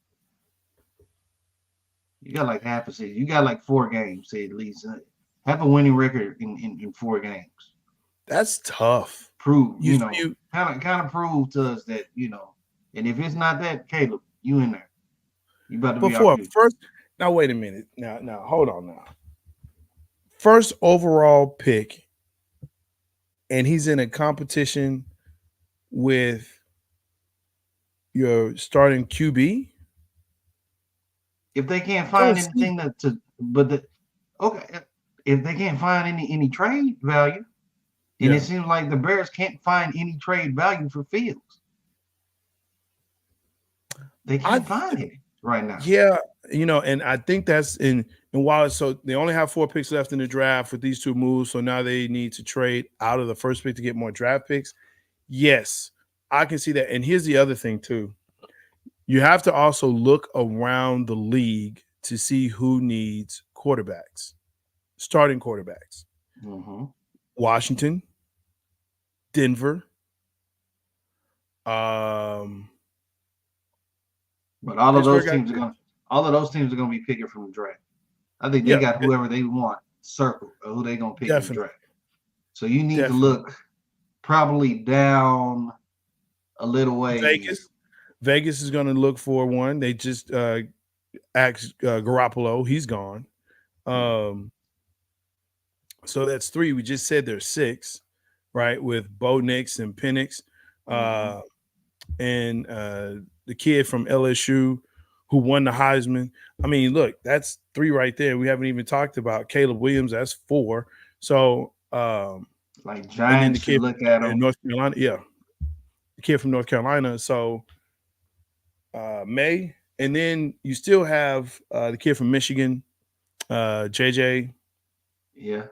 You got like half a season. You got like 4 games, say at least. Have a winning record in 4 games. That's tough. Prove, kind of prove to us that, and if it's not that, Caleb, you in there. You about to be before first. Now wait a minute. Now hold on now. 1st overall pick, and he's in a competition with your starting QB. If they can't find anything if they can't find any trade value, and it seems like the Bears can't find any trade value for Fields. They can't find it right now. Yeah, and I think that's and while so they only have 4 picks left in the draft with these 2 moves, so now they need to trade out of the 1st pick to get more draft picks. Yes, I can see that. And here's the other thing too. You have to also look around the league to see who needs quarterbacks, starting quarterbacks. Mm-hmm. Washington, Denver. But all of those teams are going to be picking from the draft. I think they got whoever they want circle of who they're gonna pick Definitely. in the draft. So you need Definitely. to look probably down a little way. Vegas is going to look for one. They just asked Garoppolo. He's gone. So that's 3. We just said there's 6, right? With Bo Nix and Penix, and the kid from LSU who won the Heisman. I mean, look, that's 3 right there. We haven't even talked about Caleb Williams. That's 4. So, like Giants should look at him. North Carolina, yeah, the kid from North Carolina. So, May, and then you still have the kid from Michigan, JJ. Yeah.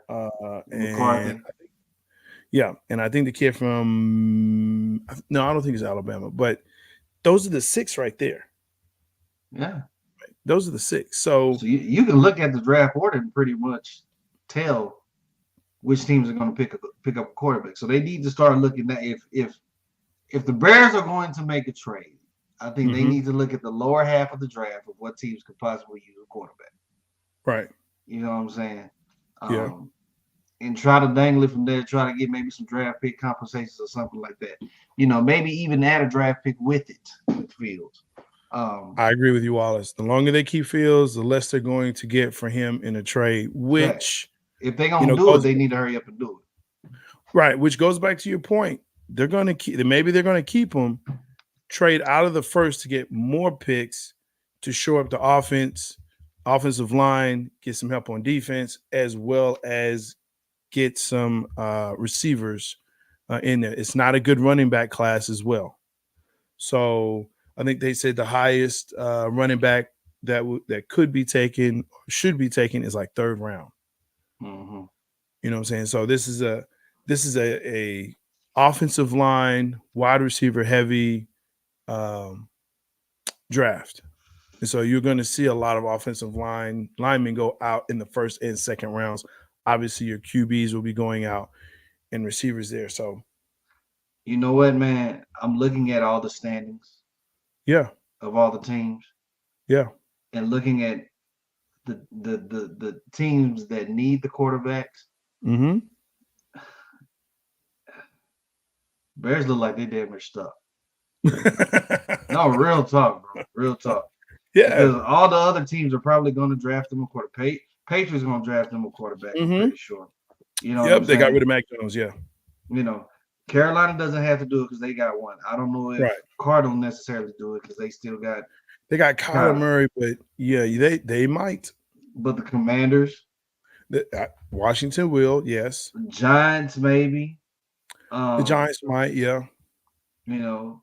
And and I think the kid from I don't think it's Alabama, but those are the 6 right there. Yeah. Those are the 6. So you can look at the draft order and pretty much tell which teams are going to pick up a quarterback. So they need to start looking at if the Bears are going to make a trade, I think they need to look at the lower half of the draft of what teams could possibly use a quarterback. Right. You know what I'm saying? Yeah. And try to dangle it from there, try to get maybe some draft pick compensations or something like that. You know, maybe even add a draft pick with it, with Fields. I agree with you, Wallace. The longer they keep Fields, the less they're going to get for him in a trade, which if they're going to do it, they need to hurry up and do it. Right, which goes back to your point. They're going to keep him, trade out of the first to get more picks to shore up the offensive line, get some help on defense, as well as get some receivers in there. It's not a good running back class as well. So I think they said the highest running back that could be taken, or should be taken, is like 3rd round. Mm-hmm. You know what I'm saying? So this is a offensive line, wide receiver heavy draft. And so you're going to see a lot of offensive linemen go out in the 1st and 2nd rounds. Obviously, your QBs will be going out and receivers there. So, you know what, man? I'm looking at all the standings. Yeah. Of all the teams. Yeah. And looking at the teams that need the quarterbacks. Mm-hmm. Bears look like they damn near stuck. No, real talk, bro. Real talk. Yeah. Because all the other teams are probably going to draft them a quarterback. Patriots going to draft them a quarterback, I'm pretty sure. You know. Yep, they got rid of Mac Jones, yeah. You know, Carolina doesn't have to do it because they got one. I don't know if Cardinals necessarily do it because they still got. They got Kyler Murray, but yeah, they might. But the Commanders. Washington will, yes. Giants, maybe. The Giants might, yeah. You know.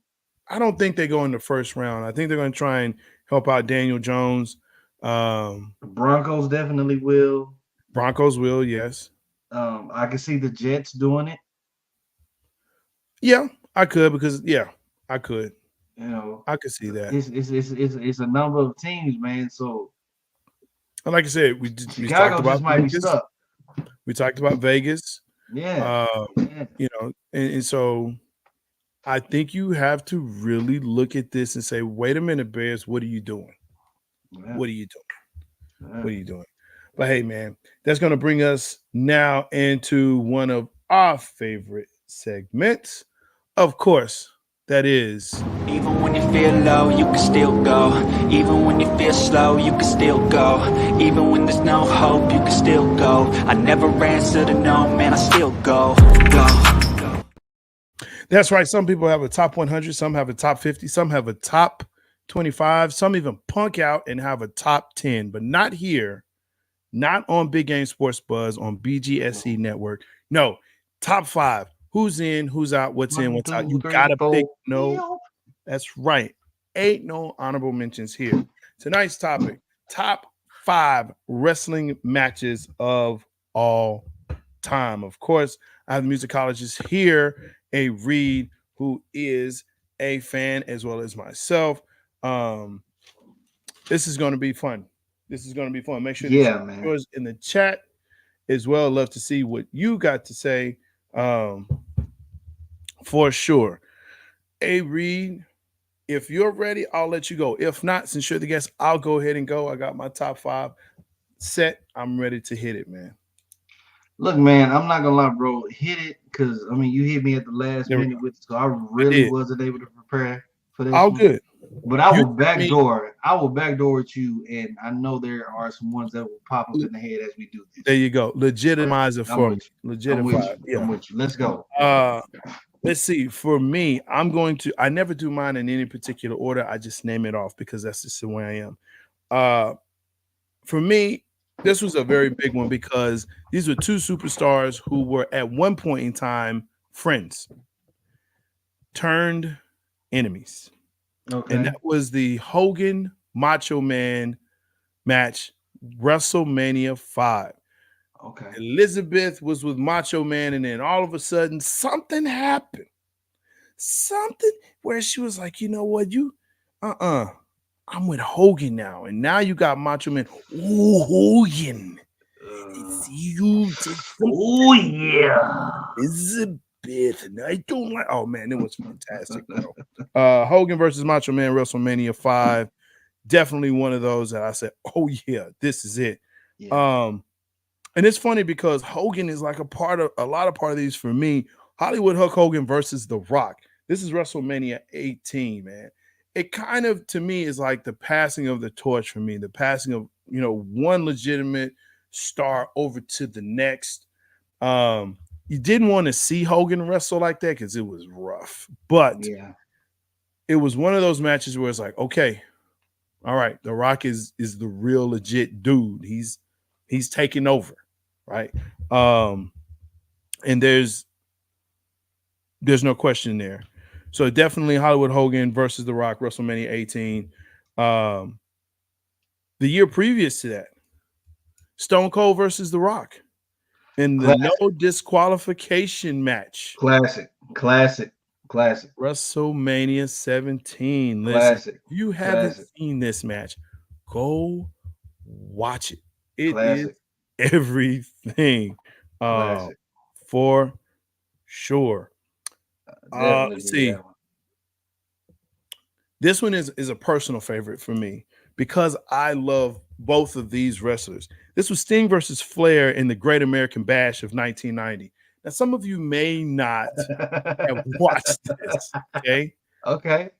I don't think they go in the 1st round. I think they're going to try and help out Daniel Jones. The Broncos definitely will. Broncos will, yes. I can see the Jets doing it. Yeah, I could because I could. You know, I could see that. It's a number of teams, man. So, and like I said, we talked about Vegas. We talked about Vegas. Yeah. You know, and so I think you have to really look at this and say, wait a minute, Bears, what are you doing? Yeah. What are you doing? Yeah. What are you doing? But hey, man, that's going to bring us now into one of our favorite segments. Of course, that is. Even when you feel low, you can still go. Even when you feel slow, you can still go. Even when there's no hope, you can still go. I never answer to no, man, I still go. That's right. Some people have a top 100. Some have a top 50. Some have a top 25. Some even punk out and have a top 10, but not here. Not on Big Game Sports Buzz on BGSC Network. No, top 5. Who's in, who's out, what's in, what's out. You got to pick. No, that's right. Ain't no honorable mentions here. Tonight's topic, top 5 wrestling matches of all time. Of course, I have the musicologist here, A. Reed, who is a fan as well as myself. This is going to be fun. This is going to be fun. Make sure that yours in the chat as well. Love to see what you got to say. For sure. A. Reed, if you're ready, I'll let you go. If not, since you're the guest, I'll go ahead and go. I got my top 5 set. I'm ready to hit it, man. Look, man, I'm not gonna lie, bro. Hit it, because I mean, you hit me at the last minute with it, so I really wasn't able to prepare for this All one. good. But I will backdoor with you, and I know there are some ones that will pop up in the head as we do this. There you go. Legitimize it for me. Legitimize. I'm with you. Let's go. Let's see. For me, I never do mine in any particular order. I just name it off because that's just the way I am. For me, this was a very big one because these were two superstars who were at one point in time friends turned enemies. Okay. And that was the Hogan Macho Man match, WrestleMania 5. Okay. Elizabeth was with Macho Man, and then all of a sudden something happened. Something where she was like, you know what, I'm with Hogan now. And now you got Macho Man. Oh, Hogan. It's you. Oh, yeah. Elizabeth. And I don't like. Oh, man, it was fantastic, bro. Hogan versus Macho Man, WrestleMania 5. Definitely one of those that I said, oh, yeah, this is it. Yeah. And it's funny because Hogan is like a lot of these for me. Hollywood Hulk Hogan versus The Rock. This is WrestleMania 18, man. It kind of, to me, is like the passing of the torch for me, the passing of, one legitimate star over to the next. You didn't want to see Hogan wrestle like that because it was rough, but it was one of those matches where it's like, okay, all right, The Rock is the real legit dude. He's taking over, right? And there's no question there. So definitely Hollywood Hogan versus The Rock, WrestleMania 18. The year previous to that, Stone Cold versus The Rock in the no disqualification match. Classic. WrestleMania 17. Listen, if you haven't seen this match, go watch it. It is everything. For sure. Let's see. This one is a personal favorite for me because I love both of these wrestlers. This was Sting versus Flair in the Great American Bash of 1990. Now, some of you may not have watched this, okay? Okay.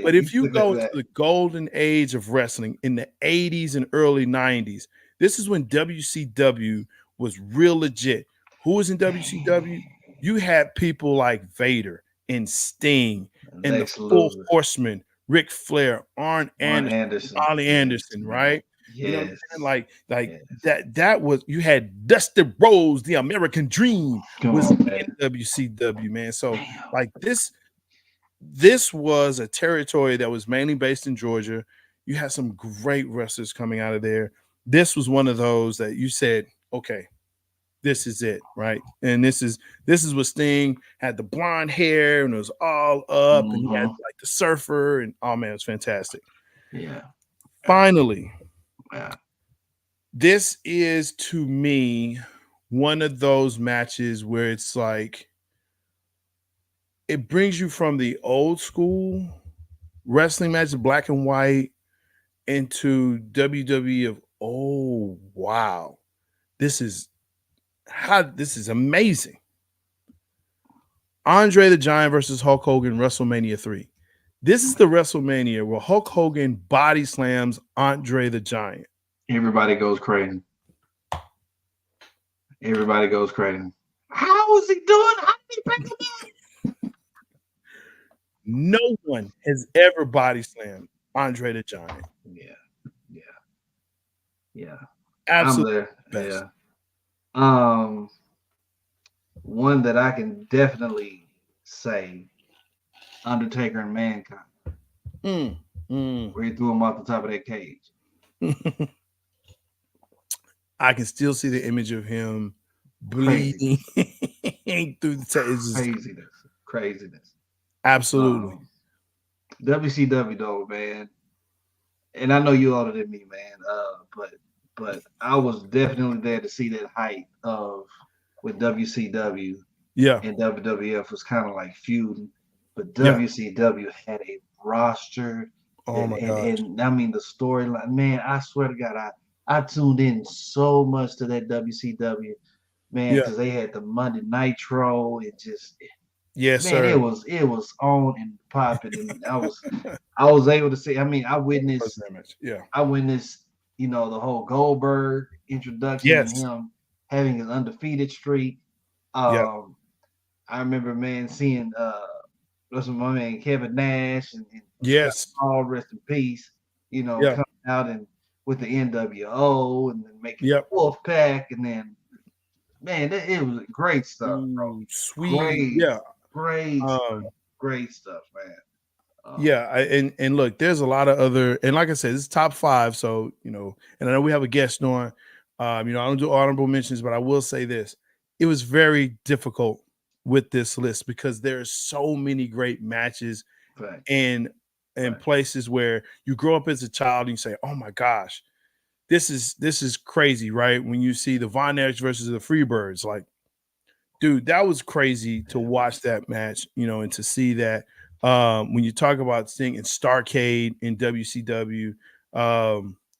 But if you go to the golden age of wrestling in the 80s and early 90s, this is when WCW was real legit. Who was in WCW? You had people like Vader and Sting and the Four Horsemen, Ric Flair, Arn Anderson, Ollie Anderson, right? Yes. You know what I'm saying? Like that was, you had Dusty Rhodes, the American Dream was in WCW, man. So like this was a territory that was mainly based in Georgia. You had some great wrestlers coming out of there. This was one of those that you said, okay, this is it, right? And this is what Sting had, the blonde hair and it was all up, and he had like the surfer, and oh man, it was fantastic. Yeah. Finally, this is to me one of those matches where it's like it brings you from the old school wrestling matches, black and white, into WWE of, oh wow, this is amazing. Andre the Giant versus Hulk Hogan, WrestleMania 3. This is the WrestleMania where Hulk Hogan body slams Andre the Giant. Everybody goes crazy. How is he doing? How did he pick him up? No one has ever body slammed Andre the Giant. Yeah. Absolutely. Yeah. One that I can definitely say, Undertaker and Mankind. Where he threw him off the top of that cage. I can still see the image of him bleeding through the craziness. Absolutely. WCW though, man. And I know you older than me, man. But I was definitely there to see that height of with WCW. Yeah. And WWF was kind of like feuding. But WCW had a roster. Oh my God. And I mean the storyline, man, I swear to God, I tuned in so much to that WCW. man, because they had the Monday Nitro. It just, yes, man, sir. it was on and popping, and I was able to see. I mean, I witnessed, you know, the whole Goldberg introduction and him having his undefeated streak. I remember, man, seeing what's my man Kevin Nash and all rest in peace. You know, coming out and with the NWO and then making the Wolfpack, and then, man, it was great stuff, bro. Sweet, great stuff, man. And look, there's a lot of other, and like I said, this is top 5. So, you know, and I know we have a guest on. You know, I don't do honorable mentions, but I will say this: it was very difficult with this list because there's so many great matches and places where you grow up as a child and you say, "Oh my gosh, this is crazy," right? When you see the Von Erichs versus the Freebirds, like, dude, that was crazy to watch that match, you know, and to see that. When you talk about Sting and Starrcade in WCW,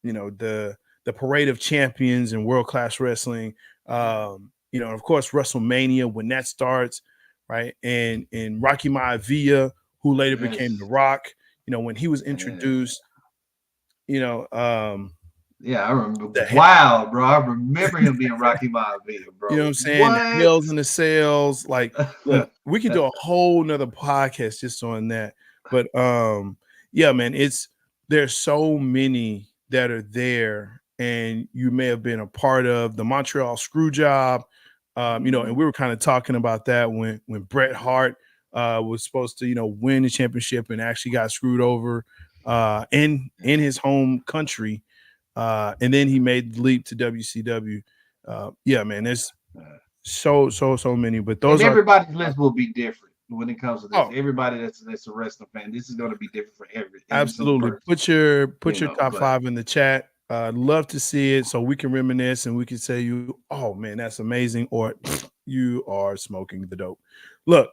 you know, the Parade of Champions and World Class Wrestling, you know, of course, WrestleMania when that starts, right? And Rocky Maivia, who later became The Rock, you know, when he was introduced, you know, I remember. Wow, bro. I remember him being Rocky Maivia, bro. You know what I'm saying? The Hells and the Sales. Like, look, we could do a whole nother podcast just on that. But yeah, man, there's so many that are there, and you may have been a part of the Montreal Screwjob. You know, and we were kind of talking about that when Bret Hart was supposed to, you know, win the championship and actually got screwed over in his home country. And then he made the leap to WCW. Yeah, man, there's so many, but those everybody's list will be different when it comes to this. Everybody that's a wrestling fan, this is going to be different for every absolutely. Put your top 5 in the chat. I'd love to see it so we can reminisce and we can say oh man, that's amazing, or you are smoking the dope. Look,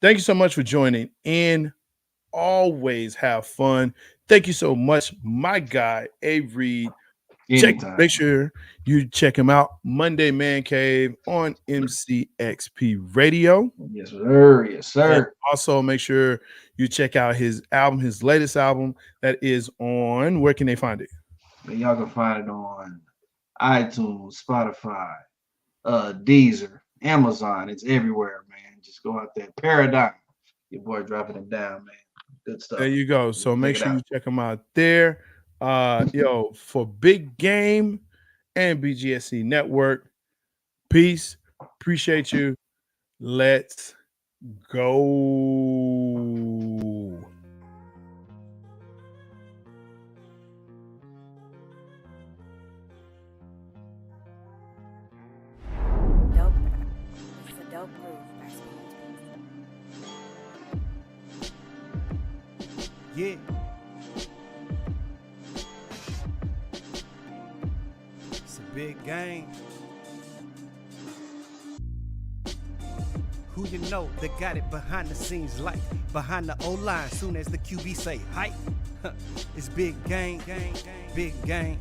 thank you so much for joining in. Always have fun. Thank you so much, my guy, Avery. Make sure you check him out. Monday Man Cave on MCXP Radio. Yes, sir. Yes, sir. And also, make sure you check out his album, his latest album that is on. Where can they find it? Y'all can find it on iTunes, Spotify, Deezer, Amazon. It's everywhere, man. Just go out there. Paradigm. Your boy dropping it down, man. Good stuff. There you go. So make sure you check them out there. Yo, for Big Game and BGSC Network, peace. Appreciate you. Let's go. Dope. It's a dope groove. Yeah. It's a big game. Who you know that got it behind the scenes, like behind the O-line, soon as the QB say hype. It's big game, big game.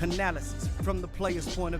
Analysis from the player's point of view.